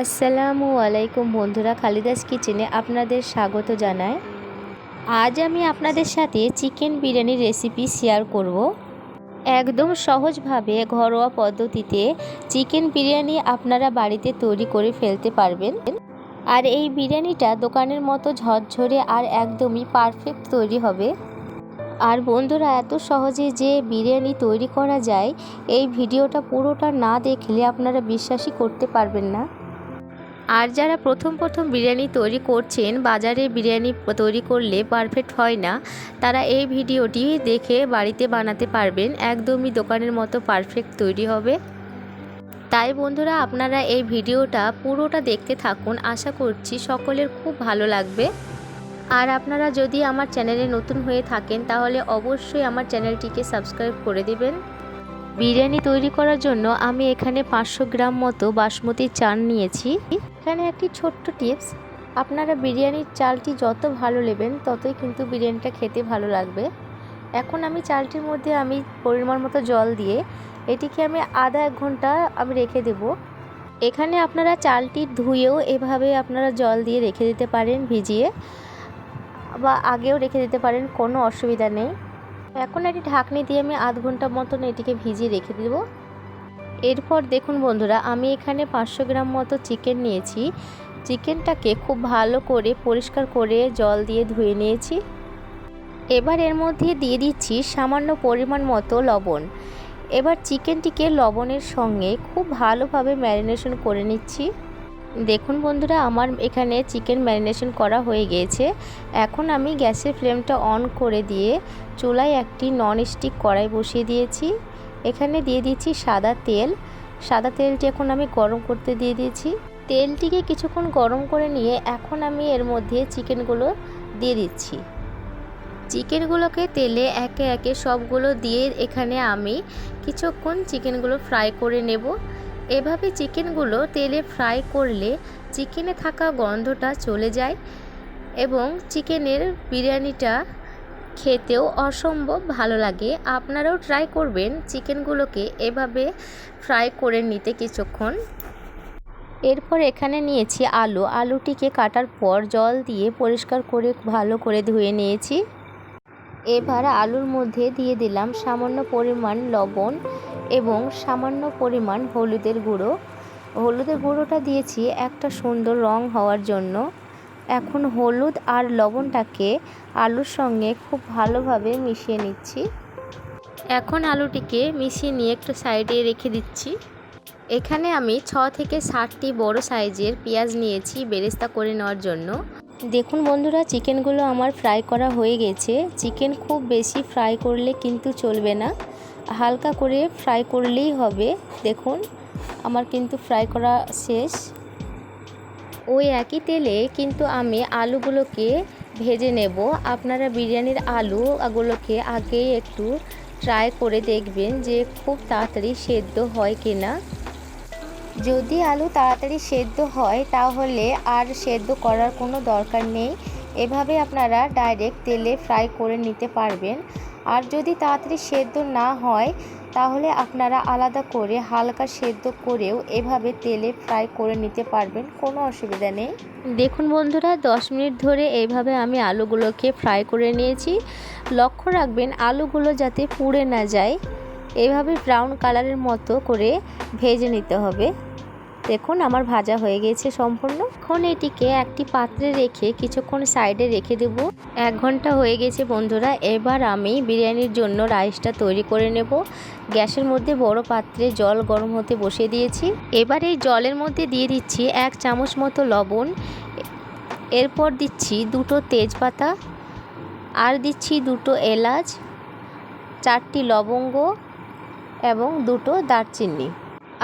আসসালামু আলাইকুম বন্ধুরা, খালিদাস কিচেনে আপনাদের স্বাগত জানাই। আজ আমি আপনাদের সাথে চিকেন বিরিয়ানির রেসিপি শেয়ার করব। একদম সহজভাবে ঘরোয়া পদ্ধতিতে চিকেন বিরিয়ানি আপনারা বাড়িতে তৈরি করে ফেলতে পারবেন। আর এই বিরিয়ানিটা দোকানের মতো ঝরঝরে আর একদমই পারফেক্ট তৈরি হবে। আর বন্ধুরা, এত সহজে যে বিরিয়ানি তৈরি করা যায়, এই ভিডিওটা পুরোটা না দেখলে আপনারা বিশ্বাসই করতে পারবেন না। আর যারা প্রথম বিরিয়ানি তৈরি করছেন, বাজারে বিরিয়ানি তৈরি করলে পারফেক্ট হয় না, তারা এই ভিডিওটি দেখে বাড়িতে বানাতে পারবেন। একদমই দোকানের মতো পারফেক্ট তৈরি হবে। তাই বন্ধুরা, আপনারা এই ভিডিওটা পুরোটা দেখতে থাকুন। আশা করছি সকলের খুব ভালো লাগবে। আর আপনারা যদি আমার চ্যানেলে নতুন হয়ে থাকেন, তাহলে অবশ্যই আমার চ্যানেলটিকে সাবস্ক্রাইব করে দেবেন। বিরিয়ানি তৈরি করার জন্য আমি এখানে 500 গ্রাম মতো বাসমতি চাল নিয়েছি। এখানে একটি ছোট্ট টিপস, আপনারা বিরিয়ানির চালটি যত ভালো নেবেন ততই কিন্তু বিরিয়ানিটা খেতে ভালো লাগবে। এখন আমি চালটির মধ্যে পরিমাণ মতো জল দিয়ে এটিকে আমি আধা 1 ঘন্টা রেখে দেব। এখানে আপনারা চালটি ধুয়েও এভাবে আপনারা জল দিয়ে রেখে দিতে পারেন, ভিজিয়ে, বা আগেও রেখে দিতে পারেন, কোনো অসুবিধা নেই। এখন এটি ঢাকনি দিয়ে আমি আধ ঘন্টা মতন এটিকে ভিজিয়ে রেখে দেব। এরপর দেখুন বন্ধুরা, আমি এখানে 500 গ্রাম মতো চিকেন নিয়েছি। চিকেনটাকে খুব ভালো করে পরিষ্কার করে জল দিয়ে ধুয়ে নিয়েছি। এবার এর মধ্যে দিয়ে দিচ্ছি সামান্য পরিমাণ মতো লবণ। এবার চিকেনটিকে লবণের সঙ্গে খুব ভালোভাবে ম্যারিনেশন করে নিচ্ছি। দেখুন বন্ধুরা, আমার এখানে চিকেন ম্যারিনেশন করা হয়ে গিয়েছে। এখন আমি গ্যাসের ফ্লেমটা অন করে দিয়ে চুলায় একটি ননস্টিক কড়াই বসিয়ে দিয়েছি। এখানে দিয়ে দিচ্ছি সাদা তেল। সাদা তেলটি এখন আমি গরম করতে দিয়ে দিয়েছি। তেলটিকে কিছুক্ষণ গরম করে নিয়ে এখন আমি এর মধ্যে চিকেনগুলো দিয়ে দিচ্ছি। চিকেনগুলোকে তেলে একে একে সবগুলো দিয়ে এখানে আমি কিছুক্ষণ চিকেনগুলো ফ্রাই করে নেব। এভাবে চিকেনগুলো তেলে ফ্রাই করলে চিকেনে থাকা গন্ধটা চলে যায় এবং চিকেনের বিরিয়ানিটা খেতেও অসম্ভব ভালো লাগে। আপনারাও ট্রাই করবেন চিকেনগুলোকে এভাবে ফ্রাই করে নিতে কিছুক্ষণ। এরপর এখানে নিয়েছি আলুটিকে কাটার পর জল দিয়ে পরিষ্কার করে ভালো করে ধুয়ে নিয়েছি। এবার আলুর মধ্যে দিয়ে দিলাম সামান্য পরিমাণ লবণ এবং সামান্য পরিমাণ হলুদের গুঁড়ো। হলুদের গুঁড়োটা দিয়েছি একটা সুন্দর রং হওয়ার জন্য। এখন হলুদ আর লবণটাকে আলুর সঙ্গে খুব ভালোভাবে মিশিয়ে নিচ্ছি। এখন আলুটিকে মিশিয়ে নিয়ে একটু সাইডে রেখে দিচ্ছি। এখানে আমি 6 থেকে 7টি বড় সাইজের পেঁয়াজ নিয়েছি বেরেস্তা করে নেওয়ার জন্য। দেখুন বন্ধুরা, চিকেনগুলো আমার ফ্রাই করা হয়ে গেছে। চিকেন খুব বেশি ফ্রাই করলে কিন্তু চলবে না, হালকা করে ফ্রাই করলেই হবে। দেখুন আমার কিন্তু ফ্রাই করা শেষ। ওই একই তেলে কিন্তু আমি আলুগুলোকে ভেজে নেব। আপনারা বিরিয়ানির আলুগুলোকে আগেই একটু ট্রাই করে দেখবেন যে খুব তাড়াতাড়ি সেদ্ধ হয় কিনা। যদি আলু তাড়াতাড়ি সেদ্ধ হয় তাহলে আর সেদ্ধ করার কোনো দরকার নেই। এভাবে আপনারা ডাইরেক্ট তেলে ফ্রাই করে নিতে পারবেন। আর যদি তাড়াতাড়ি সেদ্ধ না হয় তাহলে আপনারা আলাদা করে হালকা সেদ্ধ করেও এভাবে তেলে ফ্রাই করে নিতে পারবেন, কোনো অসুবিধা নেই। দেখুন বন্ধুরা, 10 মিনিট ধরে এইভাবে আমি আলুগুলোকে ফ্রাই করে নিয়েছি। লক্ষ্য রাখবেন আলুগুলো যাতে পুড়ে না যায়। এভাবে ব্রাউন কালারের মতো করে ভেজে নিতে হবে। দেখুন আমার ভাজা হয়ে গেছে সম্পূর্ণ। এখন এটিকে একটি পাত্রে রেখে কিছুক্ষণ সাইডে রেখে দেব। 1 ঘন্টা হয়ে গেছে বন্ধুরা। এবার আমি বিরিয়ানির জন্য রাইসটা তৈরি করে নেব। গ্যাসের মধ্যে বড় পাত্রে জল গরম হতে বসিয়ে দিয়েছি। এবার এই জলের মধ্যে দিয়ে দিচ্ছি 1 চামচ মতো লবণ। এরপর দিচ্ছি 2টো তেজপাতা, আর দিচ্ছি 2টো এলাচ, 4টি লবঙ্গ এবং 2টো দারচিনি,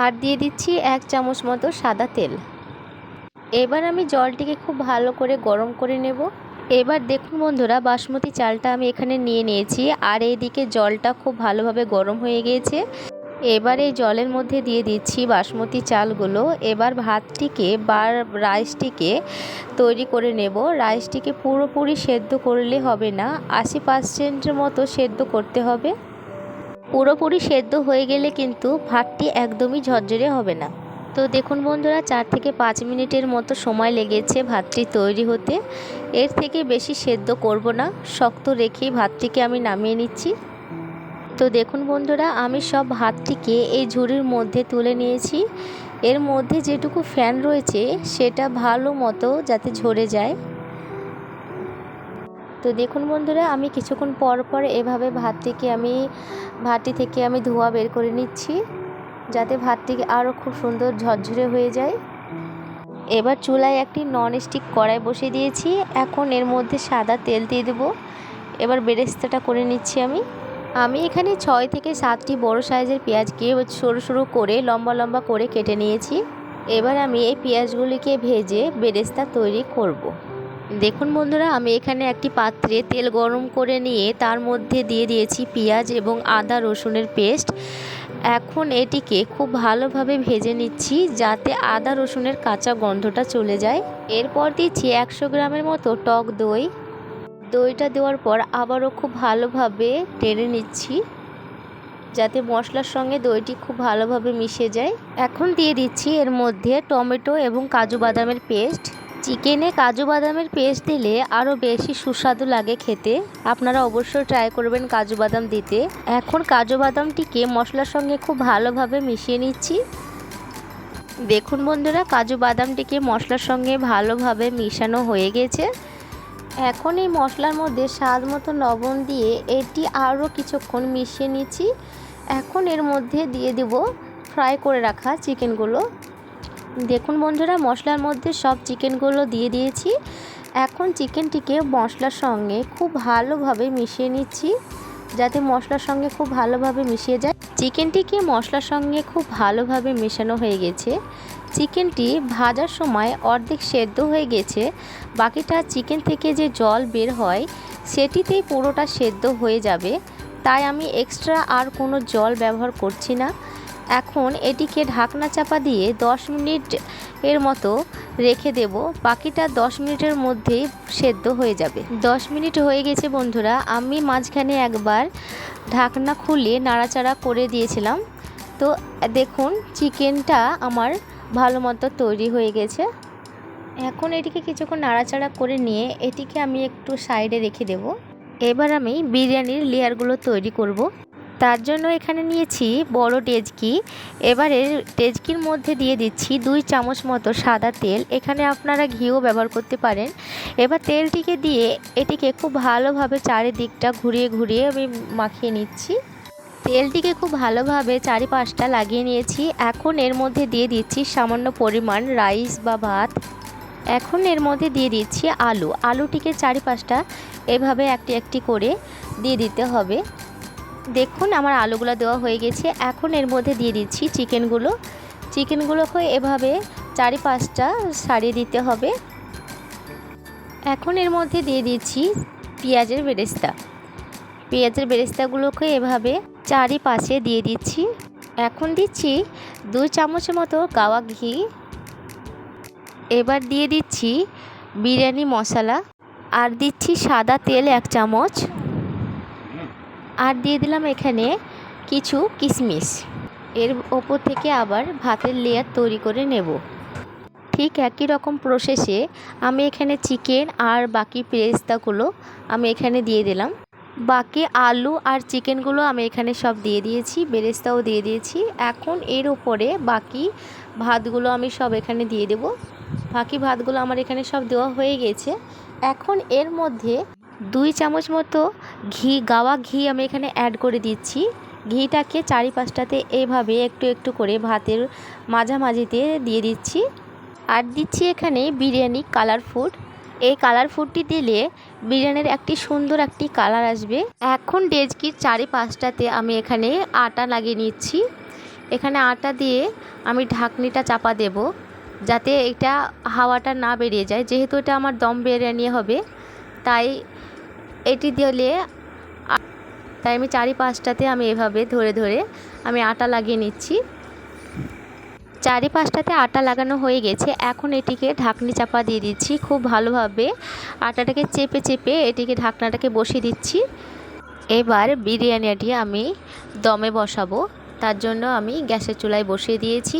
আর দিয়ে দিচ্ছি 1 চামচ মতো সাদা তেল। এবার আমি জলটিকে খুব ভালো করে গরম করে নেব। এবার দেখুন বন্ধুরা, বাসমতি চালটা আমি এখানে নিয়ে নিয়েছি আর এইদিকে জলটা খুব ভালোভাবে গরম হয়ে গিয়েছে। এবার এই জলের মধ্যে দিয়ে দিচ্ছি বাসমতি চালগুলো। এবার ভাতটিকে বা রাইসটিকে তৈরি করে নেব। রাইসটিকে পুরোপুরি সেদ্ধ করলে হবে না, 80% মতো সেদ্ধ করতে হবে। পুরোপুরি সেদ্ধ হয়ে গেলে কিন্তু ভাতটি একদমই ঝরঝরে হবে না। তো দেখুন বন্ধুরা, 4 থেকে 5 মিনিটের মতো সময় লেগেছে ভাতটি তৈরি হতে। এর থেকে বেশি সেদ্ধ করব না, শক্ত রেখেই ভাতটিকে আমি নামিয়ে নিচ্ছি। তো দেখুন বন্ধুরা, আমি সব ভাতটিকে এই ঝুড়ির মধ্যে তুলে নিয়েছি। এর মধ্যে যেটুকু ফ্যান রয়েছে সেটা ভালো মতো যাতে ঝরে যায়। তো দেখুন বন্ধুরা, আমি কিছুক্ষণ পর পর এভাবে ভাতটি থেকে আমি ধোঁয়া বের করে নিচ্ছি, যাতে ভাতটি আরও খুব সুন্দর ঝরঝরে হয়ে যায়। এবার চুলায় একটি ননস্টিক কড়াই বসিয়ে দিয়েছি। এখন এর মধ্যে সাদা তেল দিয়ে দেবো। এবার বেরেস্তাটা করে নিচ্ছি। আমি এখানে 6 থেকে 7টি বড় সাইজের পেঁয়াজকে সরু সরু করে লম্বা লম্বা করে কেটে নিয়েছি। এবার আমি এই পেঁয়াজগুলিকে ভেজে বেরেস্তা তৈরি করব। দেখুন বন্ধুরা, আমি এখানে একটি পাত্রে তেল গরম করে নিয়ে তার মধ্যে দিয়ে দিয়েছি পেঁয়াজ এবং আদা রসুনের পেস্ট। এখন এটিকে খুব ভালোভাবে ভেজে নিচ্ছি, যাতে আদা রসুনের কাঁচা গন্ধটা চলে যায়। এরপর দিচ্ছি 100 গ্রামের মতো টক দই। দইটা দেওয়ার পর আবারও খুব ভালোভাবে টেনে নিচ্ছি, যাতে মশলার সঙ্গে দইটি খুব ভালোভাবে মিশে যায়। এখন দিয়ে দিচ্ছি এর মধ্যে টমেটো এবং কাজু বাদামের পেস্ট। চিকেনে কাজু বাদামের পেস্ট দিলে আরও বেশি সুস্বাদু লাগে খেতে। আপনারা অবশ্যই ট্রাই করবেন কাজু বাদাম দিতে। এখন কাজু বাদামটিকে মশলার সঙ্গে খুব ভালোভাবে মিশিয়ে নিচ্ছি। দেখুন বন্ধুরা, কাজু বাদামটিকে মশলার সঙ্গে ভালোভাবে মিশানো হয়ে গেছে। এখন এই মশলার মধ্যে স্বাদ মতো লবণ দিয়ে এটি আরও কিছুক্ষণ মিশিয়ে নিচ্ছি। এখন এর মধ্যে দিয়ে দেব ফ্রাই করে রাখা চিকেনগুলো। দেখুন বন্ধুরা, মশলার মধ্যে সব চিকেনগুলো দিয়ে দিয়েছি। এখন চিকেনটিকে মশলার সঙ্গে খুব ভালোভাবে মিশিয়ে নিচ্ছি, যাতে মশলার সঙ্গে খুব ভালোভাবে মিশিয়ে যায়। চিকেনটিকে মশলার সঙ্গে খুব ভালোভাবে মেশানো হয়ে গেছে। চিকেনটি ভাজার সময় অর্ধেক সেদ্ধ হয়ে গেছে। বাকিটা চিকেন থেকে যে জল বের হয় সেটিতেই পুরোটা সেদ্ধ হয়ে যাবে। তাই আমি এক্সট্রা আর কোনো জল ব্যবহার করছি না। এখন এটিকে ঢাকনা চাপা দিয়ে 10 মিনিট এর মতো রেখে দেব। বাকিটা 10 মিনিটের মধ্যেই সেদ্ধ হয়ে যাবে। 10 মিনিট হয়ে গেছে বন্ধুরা। আমি মাঝখানে একবার ঢাকনা খুলে নাড়াচাড়া করে দিয়েছিলাম। তো দেখুন, চিকেনটা আমার ভালো মতো তৈরি হয়ে গেছে। এখন এটিকে কিছুক্ষণ নাড়াচাড়া করে নিয়ে এটিকে আমি একটু সাইডে রেখে দেব। এবার আমি বিরিয়ানির লেয়ারগুলো তৈরি করব। তার জন্য এখানে নিয়েছি বড় ডেচকি। এবারে ডেচকির মধ্যে দিয়ে দিচ্ছি 2 চামচ মতো সাদা তেল। এখানে আপনারা ঘিও ব্যবহার করতে পারেন। এবার তেলটিকে দিয়ে এটিকে খুব ভালোভাবে চারিদিকটা ঘুরিয়ে ঘুরিয়ে আমি মাখিয়ে নিচ্ছি। তেলটিকে খুব ভালোভাবে চারিপাশটা লাগিয়ে নিয়েছি। এখন এর মধ্যে দিয়ে দিচ্ছি সামান্য পরিমাণ রাইস বা ভাত। এখন এর মধ্যে দিয়ে দিচ্ছি আলুটিকে চারিপাশটা এভাবে একটি একটি করে দিয়ে দিতে হবে। দেখুন, আমার আলুগুলো দেওয়া হয়ে গেছে। এখন এর মধ্যে দিয়ে দিচ্ছি চিকেনগুলোকে এভাবে চারিপাশটা সারিয়ে দিতে হবে। এখন এর মধ্যে দিয়ে দিচ্ছি পেঁয়াজের বেরেস্তাগুলোকে এভাবে চারিপাশে দিয়ে দিচ্ছি। এখন দিচ্ছি 2 চামচের মতো গাওয়া ঘি। এবার দিয়ে দিচ্ছি বিরিয়ানি মশলা, আর দিচ্ছি সাদা তেল 1 চামচ, আর দিয়ে দিলাম এখানে কিছু কিশমিশ। এর ওপর থেকে আবার ভাতের লেয়ার তৈরি করে নেব। ঠিক একই রকম প্রসেসে আমি এখানে চিকেন আর বাকি পেস্তাগুলো আমি এখানে দিয়ে দিলাম। বাকি আলু আর চিকেনগুলো আমি এখানে সব দিয়ে দিয়েছি, বেরেস্তাও দিয়ে দিয়েছি। এখন এর উপরে বাকি ভাতগুলো আমি সব এখানে দিয়ে দেব। বাকি ভাতগুলো আমার এখানে সব দেওয়া হয়ে গেছে। এখন এর মধ্যে 2 চামচ মতো গাওয়া ঘি আমি এখানে অ্যাড করে দিচ্ছি। ঘিটাকে চারিপাশটাতে এইভাবে একটু একটু করে ভাতের মাঝামাঝিতে দিয়ে দিচ্ছি। আর দিচ্ছি এখানে বিরিয়ানি কালার ফুড। এই কালার ফুডটি দিলে বিরিয়ানির একটি সুন্দর একটি কালার আসবে। এখন ডেচকির চারিপাশটাতে আমি এখানে আটা লাগিয়ে নিচ্ছি। এখানে আটা দিয়ে আমি ঢাকনিটা চাপা দেব, যাতে এটা হাওয়াটা না বেরিয়ে যায়। যেহেতু এটা আমার দম বিরিয়ানি হবে, তাই এটি দিলে আমি চারিপাশটাতে আমি এভাবে ধরে ধরে আমি আটা লাগিয়ে নিচ্ছি। চারিপাশটাতে আটা লাগানো হয়ে গেছে। এখন এটিকে ঢাকনি চাপা দিয়ে দিচ্ছি। খুব ভালোভাবে আটাটাকে চেপে চেপে এটিকে ঢাকনাটাকে বসিয়ে দিচ্ছি। এবার বিরিয়ানিটি আমি দমে বসাবো। তার জন্য আমি গ্যাসের চুলায় বসিয়ে দিয়েছি।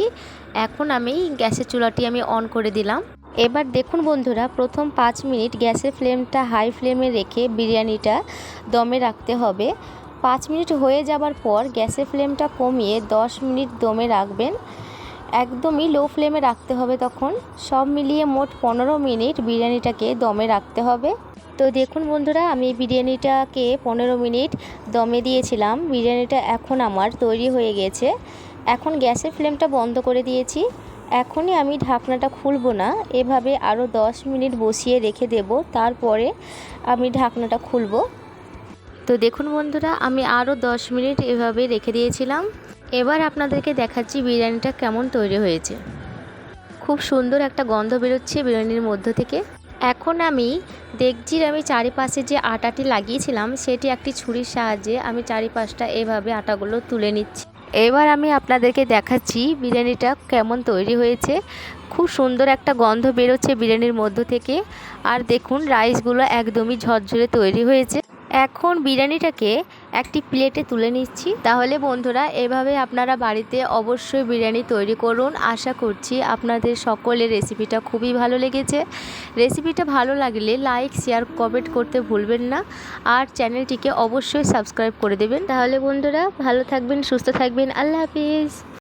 এখন আমি গ্যাসের চুলাটি অন করে দিলাম। এবার দেখুন বন্ধুরা, প্রথম 5 মিনিট গ্যাসের ফ্লেমটা হাই ফ্লেমে রেখে বিরিয়ানিটা দমে রাখতে হবে। 5 মিনিট হয়ে যাবার পর গ্যাসের ফ্লেমটা কমিয়ে 10 মিনিট দমে রাখবেন। একদমই লো ফ্লেমে রাখতে হবে তখন। সব মিলিয়ে মোট 15 মিনিট বিরিয়ানিটাকে দমে রাখতে হবে। তো দেখুন বন্ধুরা, আমি বিরিয়ানিটাকে 15 মিনিট দমে দিয়েছিলাম। বিরিয়ানিটা এখন আমার তৈরি হয়ে গেছে। এখন গ্যাসের ফ্লেমটা বন্ধ করে দিয়েছি। এখনই আমি ঢাকনাটা খুলব না, এভাবে আরও 10 মিনিট বসিয়ে রেখে দেব, তারপরে আমি ঢাকনাটা খুলব। তো দেখুন বন্ধুরা, আমি আরও 10 মিনিট এভাবে রেখে দিয়েছিলাম। এবার আপনাদেরকে দেখাচ্ছি বিরিয়ানিটা কেমন তৈরি হয়েছে। খুব সুন্দর একটা গন্ধ বেরোচ্ছে বিরিয়ানির মধ্য থেকে। এখন আমি দেখজির চারিপাশে যে আটাটি লাগিয়েছিলাম সেটি একটি ছুরির সাহায্যে আমি চারিপাশটা এভাবে আটাগুলো তুলে নিচ্ছি। এবার আমি আপনাদেরকে দেখাচ্ছি বিরিয়ানিটা কেমন তৈরি হয়েছে। খুব সুন্দর একটা গন্ধ বেরোচ্ছে বিরিয়ানির মধ্য থেকে। আর দেখুন রাইসগুলো একদমই ঝরঝরে তৈরি হয়েছে। এখন বিরিয়ানিটাকে একটি প্লেটে তুলে নিচ্ছি। তাহলে বন্ধুরা, এভাবে আপনারা বাড়িতে অবশ্যই বিরিয়ানি তৈরি করুন। আশা করছি আপনাদের সকলের রেসিপিটা খুবই ভালো লেগেছে। রেসিপিটা ভালো লাগলে লাইক, শেয়ার, কমেন্ট করতে ভুলবেন না। আর চ্যানেলটিকে অবশ্যই সাবস্ক্রাইব করে দেবেন। তাহলে বন্ধুরা, ভালো থাকবেন, সুস্থ থাকবেন। আল্লাহ হাফিজ।